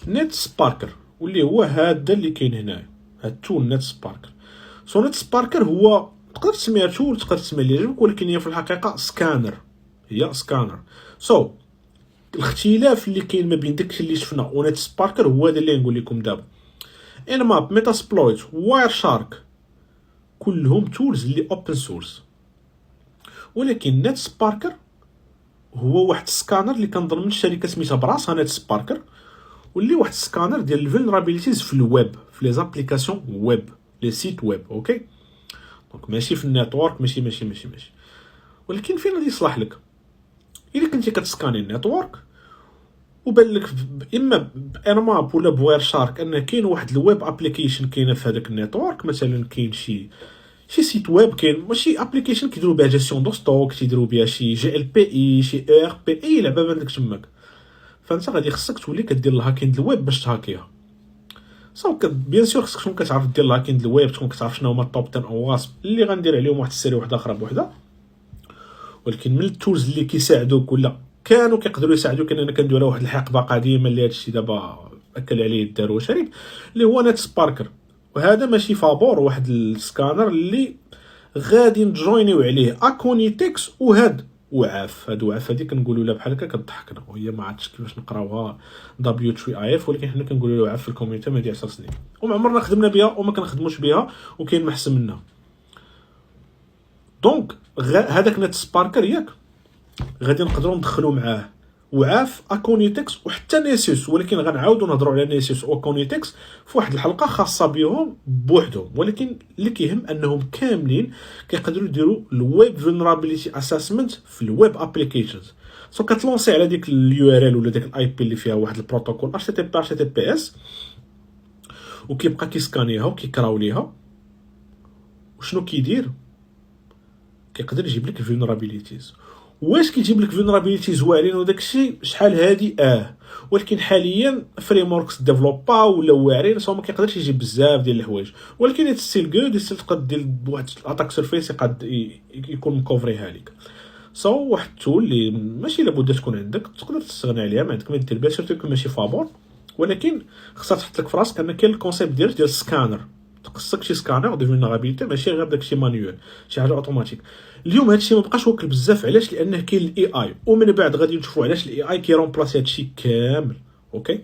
نيت سباركر، واللي هو هذا اللي كاين هنايا، هاد التول نيت سباركر. سو نيت سباركر هو تقدر تسميها تول، تقدر تسميها اللي يعجبك، ولكن هي في الحقيقه سكانر، هي سكانر. سو الاختلاف اللي كاين ما بين داكشي اللي شفنا ونيت سباركر هو هذا اللي نقول لكم دابا. انماب، ميتاسبلويت، واير شارك، كلهم تولز اللي اوبن سورس، ولكن نيت سباركر هو واحد السكانر اللي كنظن من الشركه سميتها براسها نيت سباركر، واللي واحد السكانر ديال الفولنرابيليتيز في الويب، في لي زابليكاسيون ويب، لي سيت ويب. اوكي، دونك ماشي في النيتورك، ماشي. ولكن فين غادي يصلح لك؟ الا كنتي كتسكاني النيتورك وبان لك اما بانماب ولا بوير شارك ان كاين واحد الويب ابليكيشن كاينه في هذاك النيتورك، مثلا كاين شي سيت ويب، كاين ماشي ابليكيشن كيديروا بها جيستيون دو ستوك، تيديروا بها شي جي ال بي اي، شي ار بي اي لعبه بان لك تماك، فانت غادي خصك تولي كدير الهاكين الويب باش تهاكيها. صافي بيان سور خصك تكون كتعرف دير الهاكين الويب، تكون كتعرف شنو هما التوب 10 اواسم اللي غندير عليهم واحد السيري وحده اخرى بوحده. ولكن من التولز اللي كيساعدوك ولا كانوا كيقدروا يساعدوك، اننا كندوي على واحد الحقبه قديمه اللي هادشي دابا اكل عليه الدار وشرب، اللي هو نيت سباركر. وهذا ماشي فابور، واحد السكانر اللي غادي نجوينيو عليه اكونيتكس وهاد وعاف. هاد وعاف هادي كنقولوا لها بحال هكا كضحكنا، وهي ما عرفتش كيفاش نقراوها دبليو تشي اي اف، ولكن حنا كنقولوا له وعاف في الكوميونيتي هادي 10 سنين وما عمرنا خدمنا بها وما كنخدموش بها، وكاين محسن منها. دونك هذاك نيت سباركر ياك غادي نقدروا ندخلوا معاه وعاف، اكونيتكس، وحتى نيسيوس، ولكن غنعاودوا نهضروا على نيسيوس واكونيتكس في واحد الحلقه خاصه بهم بوحدهم. ولكن اللي كيهم انهم كاملين كيقدروا يديروا الويب فولنرابيليتي اسسمنت في الويب ابليكيشنز. سو كتلونسي على ديك اليو ار ال ولا ديك الاي بي اللي فيها واحد البروتوكول اتش تي بي اتش تي بي اس، وكيبقى كيسكانيها وكيكراو ليها. وشنو كيدير؟ كيقدر يجيب لك فولنرابيليتيز. واش كيجيب لك فولنرابيليتيز واعرين وداكشي شحال هادي؟ ولكن حاليا فريم وركس ديفلوبا ولا واعرين، سو ما كيقدرش يجيب بزاف ديال الحوايج، ولكن ات ستيل غود، تقدر دير بواحد اتاك سيرفيس يقد يكون مكوفريها لك. سو واحد التول اللي ماشي لابد تكون عندك، تقدر تستغنى عليها، ما عندك ما دير بها، سيرتو كون ماشي فابور، ولكن خصها تحط لك في راسك ان كاين الكونسيبت ديال سكانر. خصك شي سكانر دو فولنرابيلتي، ماشي غير داكشي مانيوال، شي حاجه اوتوماتيك. اليوم هادشي ما بقاش واكل بزاف، علاش؟ لانه كاين الاي اي، ومن بعد غادي نشوفوا علاش الاي اي كيرومبلاسي هادشي كامل. اوكي،